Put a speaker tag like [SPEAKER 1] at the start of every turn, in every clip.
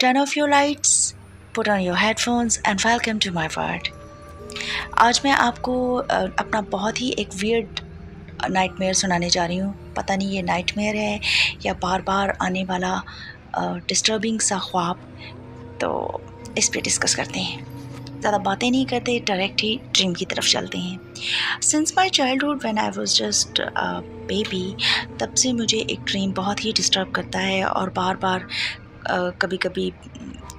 [SPEAKER 1] Turn off your lights, put on your headphones and welcome to my world. आज मैं आपको अपना बहुत ही एक वियर्ड नाइटमेयर सुनाने जा रही हूँ। पता नहीं ये नाइटमेयर है या बार बार आने वाला डिस्टर्बिंग सा ख्वाब। तो इस पे डिस्कस करते हैं। ज़्यादा बातें नहीं करते, डायरेक्ट ही ड्रीम की तरफ चलते हैं। Since my childhood when I was just baby, तब से मुझे एक ड्रीम बहुत ही डिस्टर्ब करता है और बार बार कभी कभी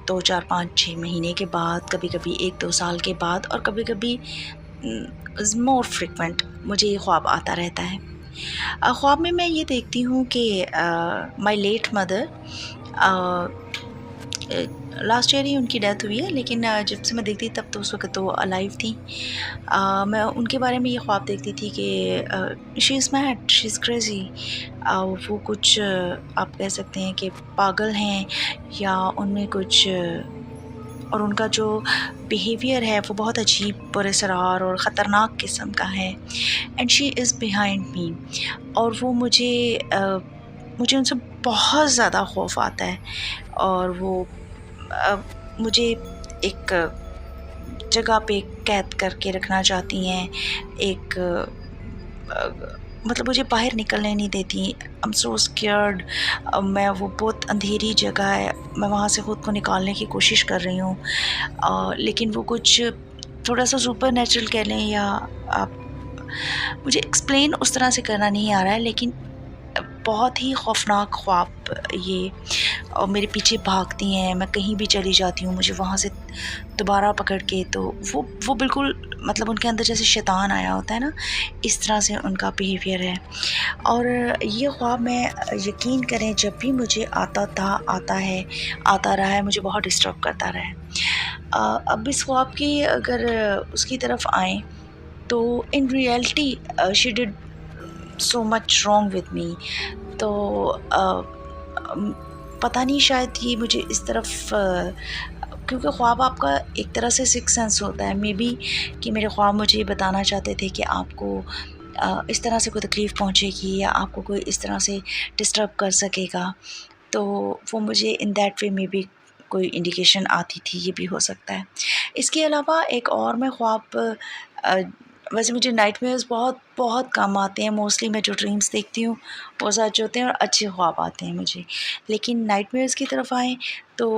[SPEAKER 1] 2, 4, 5, 6 महीने के बाद, कभी कभी 1-2 साल के बाद और कभी कभी मोर फ्रिक्वेंट मुझे ये ख्वाब आता रहता है। ख्वाब में मैं ये देखती हूँ कि माई लेट मदर, लास्ट ईयर ही उनकी डेथ हुई है, लेकिन जब से मैं देखती तब तो उस वक्त तो अलाइव थी। मैं उनके बारे में ये ख्वाब देखती थी कि she is mad, she is crazy. वो कुछ आप कह सकते हैं कि पागल हैं या उनमें कुछ और उनका जो बिहेवियर है वो बहुत अजीब, पुरअसरार और ख़तरनाक किस्म का है। And she is behind me और वो मुझे उनसे बहुत ज़्यादा खौफ आता है और वो मुझे एक जगह पे कैद करके रखना चाहती हैं। एक मतलब मुझे बाहर निकलने नहीं देती। I am so scared. मैं वो बहुत अंधेरी जगह है, मैं वहाँ से ख़ुद को निकालने की कोशिश कर रही हूँ, लेकिन वो कुछ थोड़ा सा सुपर नेचुरल कह लें या आप मुझे एक्सप्लेन उस तरह से करना नहीं आ रहा है, लेकिन बहुत ही खौफनाक ख्वाब ये। और मेरे पीछे भागती हैं, मैं कहीं भी चली जाती हूँ, मुझे वहाँ से दोबारा पकड़ के, तो वो बिल्कुल मतलब उनके अंदर जैसे शैतान आया होता है ना, इस तरह से उनका बिहेवियर है। और ये ख्वाब मैं यकीन करें जब भी मुझे आता रहा है, मुझे बहुत डिस्टर्ब करता रहा है। अब इस ख्वाब की अगर उसकी तरफ आएँ तो in reality she did so much wrong with me. तो पता नहीं, शायद ये मुझे इस तरफ क्योंकि ख्वाब आपका एक तरह से सिक्स सेंस होता है, मे बी कि मेरे ख्वाब मुझे ये बताना चाहते थे कि आपको इस तरह से कोई तकलीफ़ पहुंचेगी या आपको कोई इस तरह से डिस्टर्ब कर सकेगा। तो वो मुझे इन दैट वे में भी कोई इंडिकेशन आती थी, ये भी हो सकता है। इसके अलावा एक और मैं ख्वाब वैसे मुझे नाइटमेयर्स बहुत बहुत कम आते हैं। मोस्टली मैं जो ड्रीम्स देखती हूँ वो सच होते हैं और अच्छे ख्वाब आते हैं मुझे। लेकिन नाइटमेयर्स की तरफ आएँ तो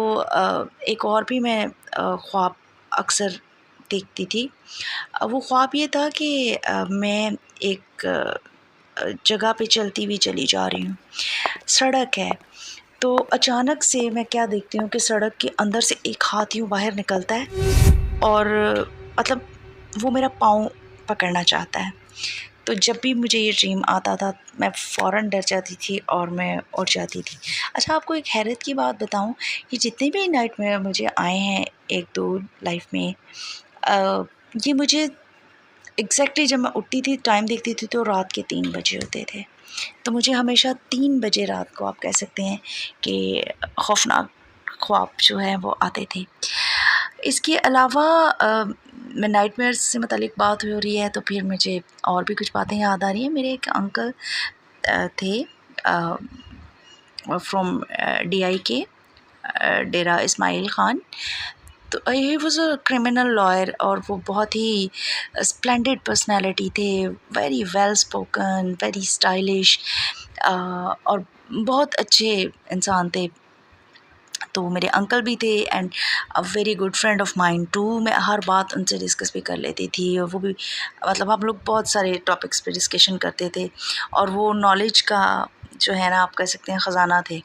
[SPEAKER 1] एक और भी मैं ख्वाब अक्सर देखती थी। वो ख्वाब ये था कि मैं एक जगह पे चलती हुई चली जा रही हूँ, सड़क है, तो अचानक से मैं क्या देखती हूँ कि सड़क के अंदर से एक हाथ यूँ बाहर निकलता है और मतलब वो मेरा पाँव पकड़ना चाहता है। तो जब भी मुझे ये ड्रीम आता था मैं फ़ौरन डर जाती थी और मैं उठ जाती थी। अच्छा, आपको एक हैरत की बात बताऊँ, ये जितने भी नाइटमेयर मुझे आए हैं 1-2 लाइफ में, ये मुझे एग्जैक्टली जब मैं उठती थी टाइम देखती थी तो रात के 3 बजे होते थे। तो मुझे हमेशा 3 बजे रात को आप कह सकते हैं कि खौफनाक ख्वाब जो है वो आते थे। इसके अलावा मैं नाइटमेयर्स से मुतालिक बात हो रही है तो फिर मुझे और भी कुछ बातें याद आ रही हैं। मेरे एक अंकल थे फ्रॉम DIK, डेरा इस्माइल ख़ान। तो he was a criminal lawyer और वो बहुत ही स्प्लेंडेड पर्सनालिटी थे, very well spoken, very stylish और बहुत अच्छे इंसान थे। तो मेरे अंकल भी थे and a very good friend of mine too. मैं हर बात उनसे डिस्कस भी कर लेती थी और वो भी मतलब हम लोग बहुत सारे टॉपिक्स पे डिस्कशन करते थे और वो नॉलेज का जो है ना, आप कह सकते हैं ख़जाना थे।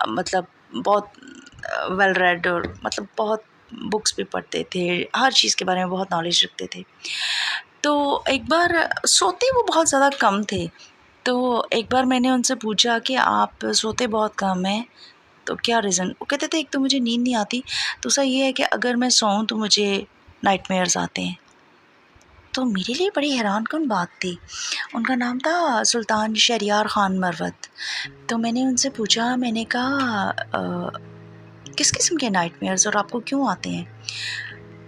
[SPEAKER 1] मतलब बहुत वेल रेड और मतलब बहुत बुक्स भी पढ़ते थे, हर चीज़ के बारे में बहुत नॉलेज रखते थे। तो एक बार सोते वो बहुत ज़्यादा कम थे, तो एक बार मैंने उनसे पूछा कि आप सोते बहुत कम हैं, तो क्या रीज़न? वो कहते थे एक तो मुझे नींद नहीं आती, दूसरा ये है कि अगर मैं सोऊं तो मुझे नाइटमेयर्स आते हैं। तो मेरे लिए बड़ी हैरानकुन बात थी। उनका नाम था सुल्तान शहरियार ख़ान मरवत। तो मैंने उनसे पूछा, मैंने कहा किस किस्म के नाइटमेयर्स और आपको क्यों आते हैं?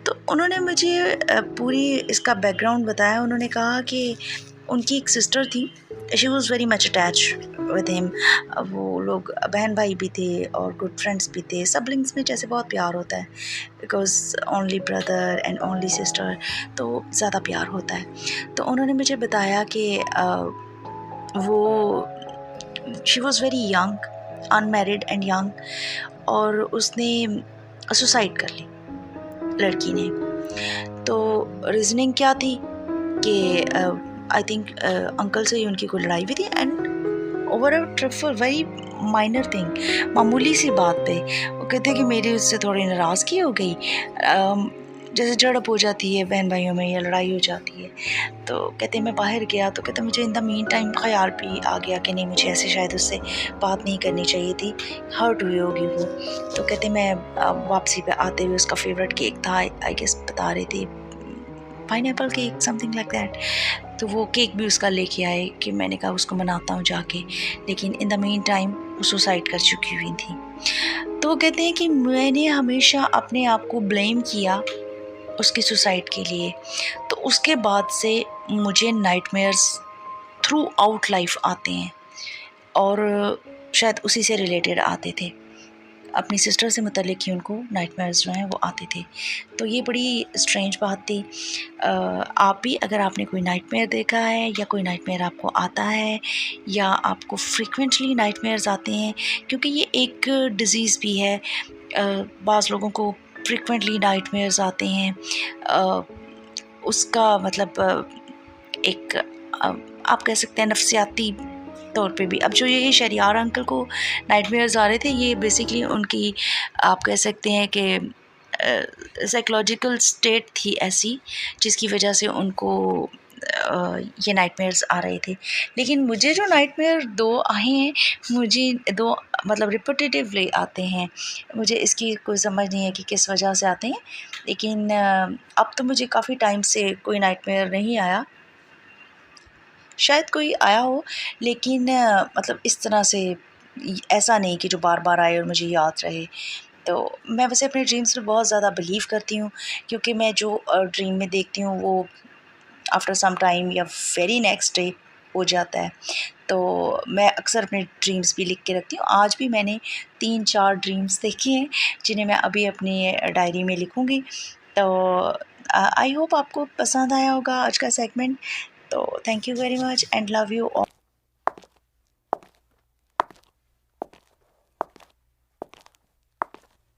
[SPEAKER 1] तो उन्होंने मुझे पूरी इसका बैकग्राउंड बताया। उन्होंने कहा कि उनकी एक सिस्टर थी she was very much attach with him. वो लोग बहन भाई भी थे और गुड फ्रेंड्स भी थे। सिबलिंग्स में जैसे बहुत प्यार होता है, because only brother and only sister, तो ज़्यादा प्यार होता है। तो उन्होंने मुझे बताया कि वो she was very young, unmarried and young, और उसने सुसाइड कर ली लड़की ने। तो रीज़निंग क्या थी कि आई थिंक अंकल से ही उनकी कोई लड़ाई हुई थी, and over a trifle very minor thing, मामूली सी बात पे वो कहते हैं कि मेरी उससे थोड़ी नाराज़गी हो गई। जैसे झड़प हो जाती है बहन भाइयों में या लड़ाई हो जाती है, तो कहते हैं मैं बाहर गया तो कहते मुझे इन द मीन टाइम ख्याल भी आ गया कि नहीं, मुझे ऐसे शायद उससे बात नहीं करनी चाहिए थी, हर्ट हुई होगी वो। तो कहते मैं वापसी पे आते हुए उसका फेवरेट केक था, आई गेस बता रही थी pineapple cake, something like that. तो वो केक भी उसका लेके आए कि मैंने कहा उसको मनाता हूँ जाके, लेकिन इन द मीन टाइम वो सुसाइड कर चुकी हुई थी। तो वो कहते हैं कि मैंने हमेशा अपने आप को ब्लेम किया उसकी सुसाइड के लिए। तो उसके बाद से मुझे नाइटमेयर्स थ्रू आउट लाइफ आते हैं, और शायद उसी से रिलेटेड आते थे, अपनी सिस्टर से मुतल्लिक ही उनको नाइटमेयर्स जो हैं वो आते थे। तो ये बड़ी स्ट्रेंज बात थी। आप भी अगर आपने कोई नाइटमेयर देखा है या कोई नाइटमेयर आपको आता है या आपको फ्रीक्वेंटली नाइटमेयर्स आते हैं, क्योंकि ये एक डिज़ीज़ भी है, बाज़ लोगों को फ्रीक्वेंटली नाइटमेयर्स आते हैं। उसका मतलब एक आप कह सकते हैं नफ्सियाती तौर पे भी। अब जो ये शहरियार अंकल को नाइटमेयर्स आ रहे थे, ये बेसिकली उनकी आप कह सकते हैं कि साइकोलॉजिकल स्टेट थी ऐसी, जिसकी वजह से उनको ये नाइटमेयर्स आ रहे थे। लेकिन मुझे जो नाइटमेयर 2 आए हैं, मुझे 2 मतलब रिपीटेटिवली आते हैं। मुझे इसकी कोई समझ नहीं है कि किस वजह से आते हैं, लेकिन अब तो मुझे काफ़ी टाइम से कोई नाइटमेयर नहीं आया। शायद कोई आया हो, लेकिन मतलब इस तरह से ऐसा नहीं कि जो बार बार आए और मुझे याद रहे। तो मैं वैसे अपने ड्रीम्स में बहुत ज़्यादा बिलीव करती हूँ, क्योंकि मैं जो ड्रीम में देखती हूँ वो आफ्टर सम टाइम या वेरी नेक्स्ट डे हो जाता है। तो मैं अक्सर अपने ड्रीम्स भी लिख के रखती हूँ। आज भी मैंने 3-4 ड्रीम्स देखे हैं, जिन्हें मैं अभी अपनी डायरी में लिखूँगी। तो आई होप आपको पसंद आया होगा आज का सेगमेंट। तो thank you very much and love you all.